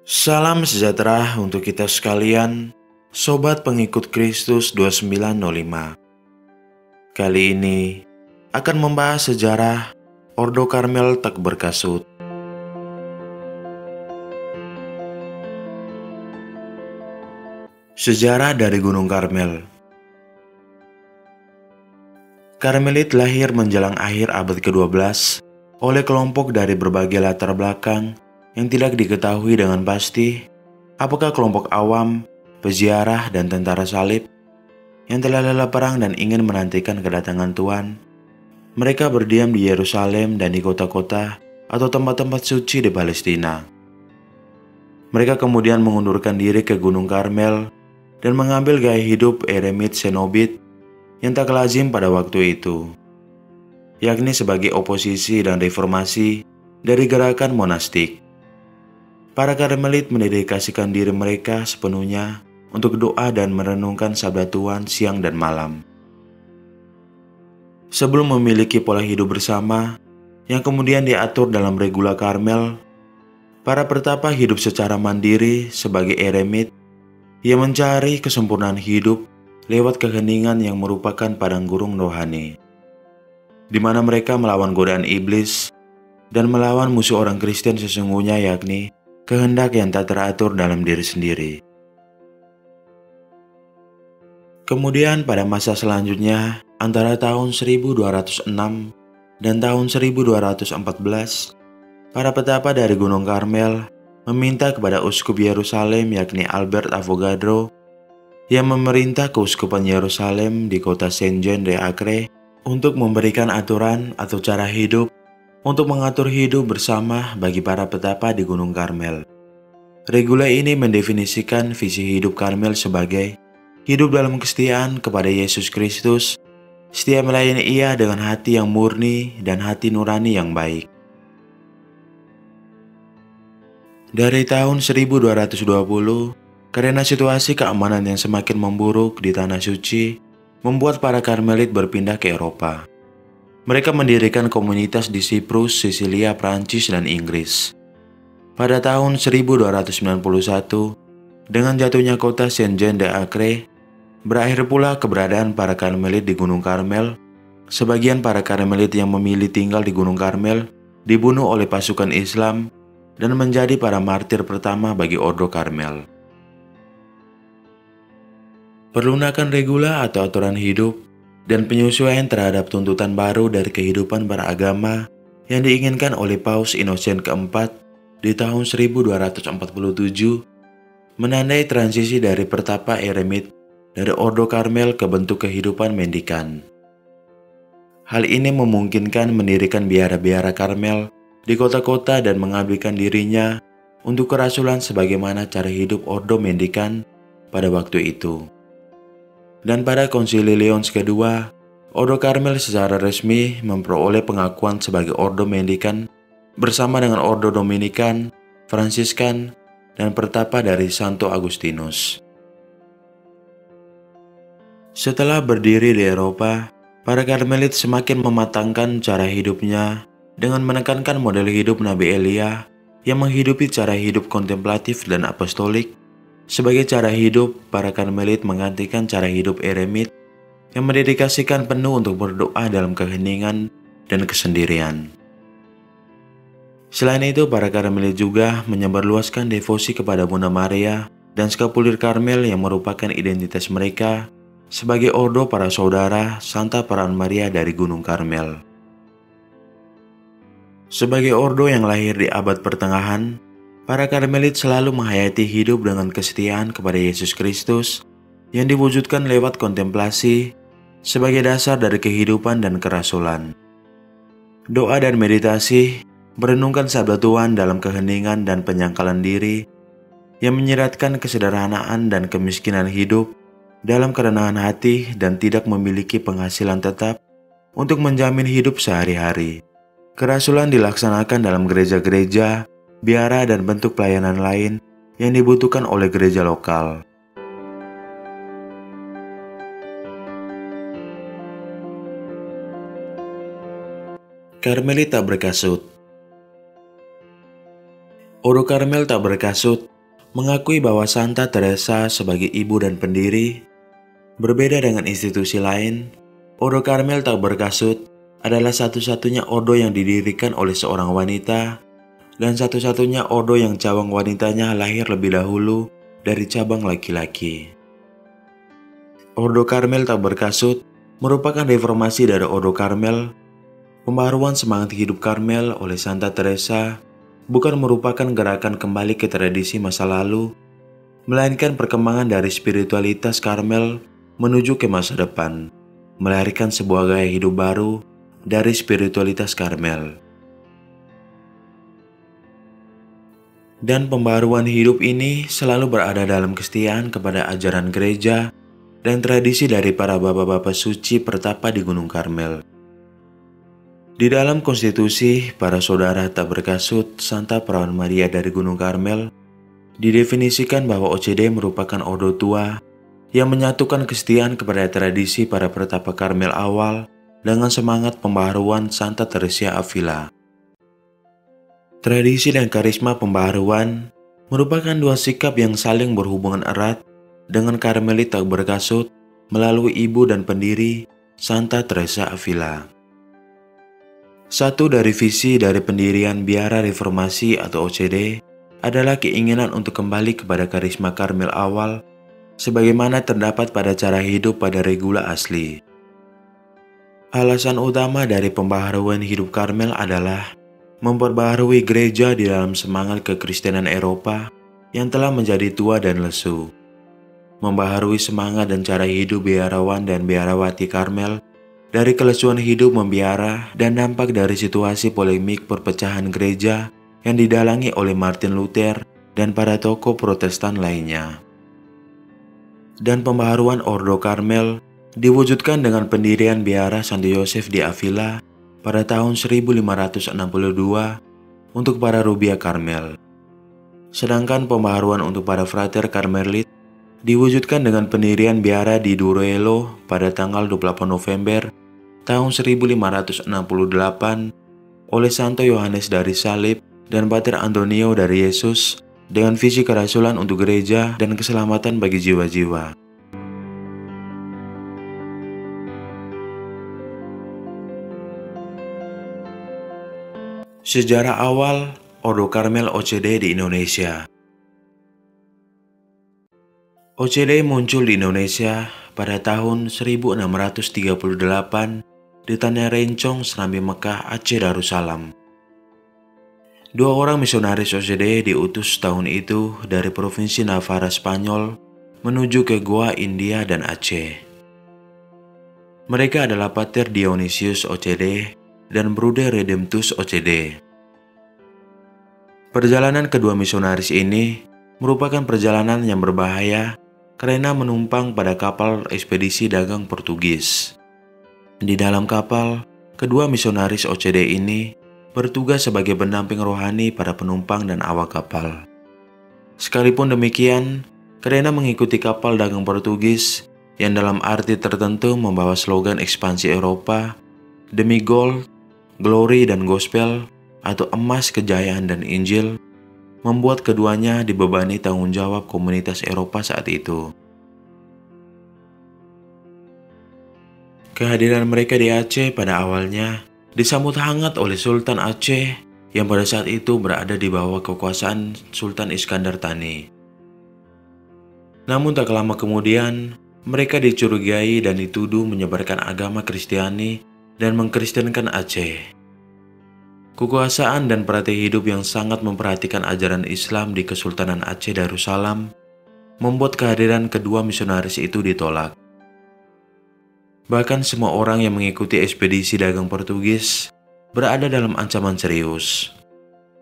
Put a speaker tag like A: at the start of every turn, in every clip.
A: Salam sejahtera untuk kita sekalian, Sobat Pengikut Kristus 2905. Kali ini akan membahas sejarah Ordo Karmel Tak Berkasut. Sejarah dari Gunung Karmel. Karmelit lahir menjelang akhir abad ke-12 oleh kelompok dari berbagai latar belakang yang tidak diketahui dengan pasti apakah kelompok awam, peziarah, dan tentara salib yang telah lelah perang dan ingin menantikan kedatangan Tuhan. Mereka berdiam di Yerusalem dan di kota-kota atau tempat-tempat suci di Palestina. Mereka kemudian mengundurkan diri ke Gunung Karmel dan mengambil gaya hidup eremit cenobit yang tak lazim pada waktu itu, yakni sebagai oposisi dan reformasi dari gerakan monastik. Para Karmelit mendedikasikan diri mereka sepenuhnya untuk doa dan merenungkan sabda Tuhan siang dan malam. Sebelum memiliki pola hidup bersama yang kemudian diatur dalam regula Karmel, para pertapa hidup secara mandiri sebagai eremit yang mencari kesempurnaan hidup lewat keheningan yang merupakan padang gurun rohani, di mana mereka melawan godaan iblis dan melawan musuh orang Kristen sesungguhnya, yakni kehendak yang tak teratur dalam diri sendiri. Kemudian pada masa selanjutnya, antara tahun 1206 dan tahun 1214, para petapa dari Gunung Karmel meminta kepada Uskup Yerusalem, yakni Albert Avogadro, yang memerintah keuskupan Yerusalem di kota Saint Jean de Acre, untuk memberikan aturan atau cara hidup untuk mengatur hidup bersama bagi para petapa di Gunung Karmel. Regula ini mendefinisikan visi hidup Karmel sebagai hidup dalam kesetiaan kepada Yesus Kristus, setia melayani Ia dengan hati yang murni dan hati nurani yang baik. Dari tahun 1220, karena situasi keamanan yang semakin memburuk di Tanah Suci, membuat para Karmelit berpindah ke Eropa. Mereka mendirikan komunitas di Siprus, Sisilia, Prancis, dan Inggris. Pada tahun 1291, dengan jatuhnya kota Saint Jean de Acre, berakhir pula keberadaan para Karmelit di Gunung Karmel. Sebagian para Karmelit yang memilih tinggal di Gunung Karmel dibunuh oleh pasukan Islam dan menjadi para martir pertama bagi Ordo Karmel. Perlunakan regula atau aturan hidup dan penyesuaian terhadap tuntutan baru dari kehidupan beragama yang diinginkan oleh Paus Innocent keempat di tahun 1247 menandai transisi dari pertapa eremit dari Ordo Karmel ke bentuk kehidupan mendikan. Hal ini memungkinkan mendirikan biara-biara Karmel di kota-kota dan mengabdikan dirinya untuk kerasulan sebagaimana cara hidup Ordo mendikan pada waktu itu. Dan pada Konsili Leons kedua, Ordo Karmel secara resmi memperoleh pengakuan sebagai Ordo mendikan bersama dengan Ordo Dominikan, Fransiskan, dan pertapa dari Santo Agustinus. Setelah berdiri di Eropa, para Karmelit semakin mematangkan cara hidupnya dengan menekankan model hidup Nabi Elia yang menghidupi cara hidup kontemplatif dan apostolik. Sebagai cara hidup, para Karmelit menggantikan cara hidup eremit yang mendedikasikan penuh untuk berdoa dalam keheningan dan kesendirian. Selain itu, para Karmelit juga menyebarluaskan devosi kepada Bunda Maria dan skapulir Karmel yang merupakan identitas mereka sebagai ordo para saudara Santa Peran Maria dari Gunung Karmel. Sebagai ordo yang lahir di abad pertengahan, para Karmelit selalu menghayati hidup dengan kesetiaan kepada Yesus Kristus yang diwujudkan lewat kontemplasi sebagai dasar dari kehidupan dan kerasulan. Doa dan meditasi merenungkan sabda Tuhan dalam keheningan dan penyangkalan diri yang menyeratkan kesederhanaan dan kemiskinan hidup dalam kerendahan hati dan tidak memiliki penghasilan tetap untuk menjamin hidup sehari-hari. Kerasulan dilaksanakan dalam gereja-gereja, biara, dan bentuk pelayanan lain yang dibutuhkan oleh gereja lokal. Karmelit tak berkasut. Ordo Karmel tak berkasut mengakui bahwa Santa Teresa sebagai ibu dan pendiri. Berbeda dengan institusi lain, Ordo Karmel tak berkasut adalah satu-satunya ordo yang didirikan oleh seorang wanita dan satu-satunya ordo yang cabang wanitanya lahir lebih dahulu dari cabang laki-laki. Ordo Karmel tak berkasut merupakan reformasi dari Ordo Karmel. Pembaharuan semangat hidup Karmel oleh Santa Teresa bukan merupakan gerakan kembali ke tradisi masa lalu, melainkan perkembangan dari spiritualitas Karmel menuju ke masa depan, melahirkan sebuah gaya hidup baru dari spiritualitas Karmel. Dan pembaharuan hidup ini selalu berada dalam kesetiaan kepada ajaran gereja dan tradisi dari para bapak-bapak suci pertapa di Gunung Karmel. Di dalam konstitusi, para saudara tak berkasut Santa Perawan Maria dari Gunung Karmel didefinisikan bahwa OCD merupakan ordo tua yang menyatukan kesetiaan kepada tradisi para pertapa Karmel awal dengan semangat pembaharuan Santa Teresa Avila. Tradisi dan karisma pembaharuan merupakan dua sikap yang saling berhubungan erat dengan Karmelit tak berkasut melalui ibu dan pendiri Santa Teresa Avila. Satu dari visi dari pendirian Biara Reformasi atau OCD adalah keinginan untuk kembali kepada karisma Karmel awal sebagaimana terdapat pada cara hidup pada regula asli. Alasan utama dari pembaharuan hidup Karmel adalah memperbaharui gereja di dalam semangat kekristenan Eropa yang telah menjadi tua dan lesu. Membaharui semangat dan cara hidup biarawan dan biarawati Karmel dari kelesuan hidup membiara dan dampak dari situasi polemik perpecahan gereja yang didalangi oleh Martin Luther dan para tokoh Protestan lainnya. Dan pembaharuan Ordo Karmel diwujudkan dengan pendirian Biara Santo Yosef di Avila pada tahun 1562 untuk para Rubia Karmel. Sedangkan pembaharuan untuk para Frater Karmelit diwujudkan dengan pendirian Biara di Duruelo pada tanggal 28 November tahun 1568 oleh Santo Yohanes dari Salib dan Pater Antonio dari Yesus dengan visi kerasulan untuk gereja dan keselamatan bagi jiwa-jiwa. Sejarah awal Ordo Karmel OCD di Indonesia. OCD muncul di Indonesia pada tahun 1638 di Tanah Rencong, Serambi Mekah, Aceh Darussalam. Dua orang misionaris OCD diutus tahun itu dari provinsi Navarra Spanyol menuju ke Goa, India dan Aceh. Mereka adalah Pater Dionysius OCD dan Bruder Redemptus OCD. Perjalanan kedua misionaris ini merupakan perjalanan yang berbahaya karena menumpang pada kapal ekspedisi dagang Portugis. Di dalam kapal, kedua misionaris OCD ini bertugas sebagai pendamping rohani para penumpang dan awak kapal. Sekalipun demikian, karena mengikuti kapal dagang Portugis yang dalam arti tertentu membawa slogan ekspansi Eropa, demi gold, glory dan gospel atau emas, kejayaan dan Injil, membuat keduanya dibebani tanggung jawab komunitas Eropa saat itu. Kehadiran mereka di Aceh pada awalnya disambut hangat oleh Sultan Aceh yang pada saat itu berada di bawah kekuasaan Sultan Iskandar Thani. Namun tak lama kemudian, mereka dicurigai dan dituduh menyebarkan agama Kristiani dan mengkristenkan Aceh. Kekuasaan dan perhati hidup yang sangat memperhatikan ajaran Islam di Kesultanan Aceh Darussalam membuat kehadiran kedua misionaris itu ditolak. Bahkan semua orang yang mengikuti ekspedisi dagang Portugis berada dalam ancaman serius.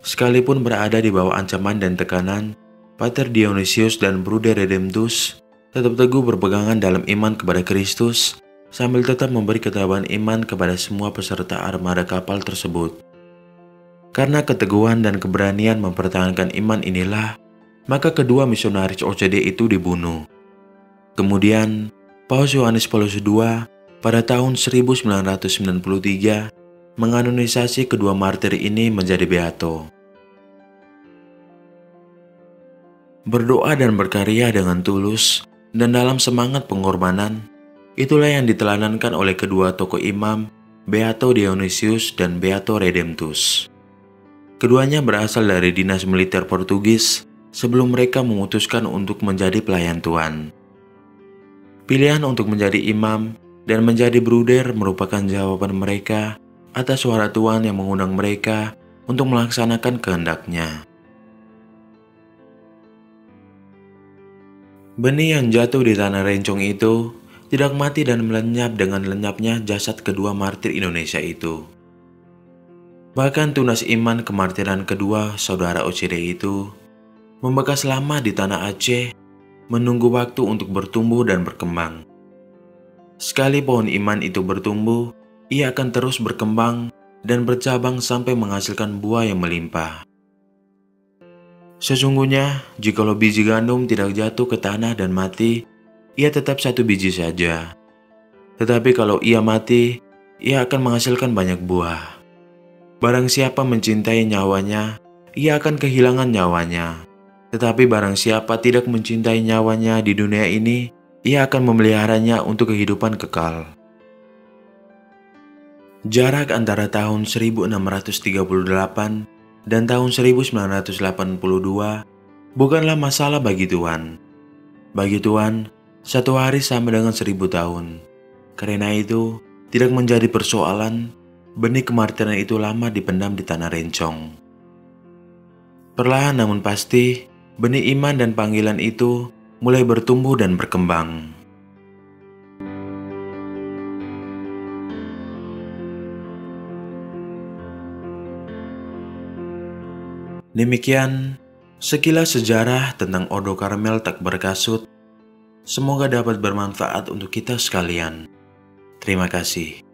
A: Sekalipun berada di bawah ancaman dan tekanan, Pater Dionysius dan Bruder Redemptus tetap teguh berpegangan dalam iman kepada Kristus sambil tetap memberi ketabahan iman kepada semua peserta armada kapal tersebut. Karena keteguhan dan keberanian mempertahankan iman inilah, maka kedua misionaris OCD itu dibunuh. Kemudian, Paus Yohanes Paulus II pada tahun 1993 menganonisasi kedua martir ini menjadi beato. Berdoa dan berkarya dengan tulus dan dalam semangat pengorbanan, itulah yang ditelanankan oleh kedua tokoh imam, Beato Dionysius dan Beato Redemptus. Keduanya berasal dari dinas militer Portugis sebelum mereka memutuskan untuk menjadi pelayan Tuhan. Pilihan untuk menjadi imam dan menjadi bruder merupakan jawaban mereka atas suara Tuhan yang mengundang mereka untuk melaksanakan kehendaknya. Benih yang jatuh di tanah rencong itu tidak mati dan melenyap dengan lenyapnya jasad kedua martir Indonesia itu. Bahkan tunas iman kemartiran kedua saudara Ocide itu membekas lama di tanah Aceh, menunggu waktu untuk bertumbuh dan berkembang. Sekali pohon iman itu bertumbuh, ia akan terus berkembang dan bercabang sampai menghasilkan buah yang melimpah. Sesungguhnya, jikalau biji gandum tidak jatuh ke tanah dan mati, ia tetap satu biji saja. Tetapi kalau ia mati, ia akan menghasilkan banyak buah. Barang siapa mencintai nyawanya, ia akan kehilangan nyawanya. Tetapi barang siapa tidak mencintai nyawanya di dunia ini, ia akan memeliharanya untuk kehidupan kekal. Jarak antara tahun 1638 dan tahun 1982 bukanlah masalah bagi Tuhan. Bagi Tuhan, satu hari sama dengan 1000 tahun. Karena itu, tidak menjadi persoalan benih kemartiran itu lama dipendam di tanah rencong. Perlahan namun pasti, benih iman dan panggilan itu mulai bertumbuh dan berkembang. Demikian sekilas sejarah tentang Odo Karmel tak berkasut. Semoga dapat bermanfaat untuk kita sekalian. Terima kasih.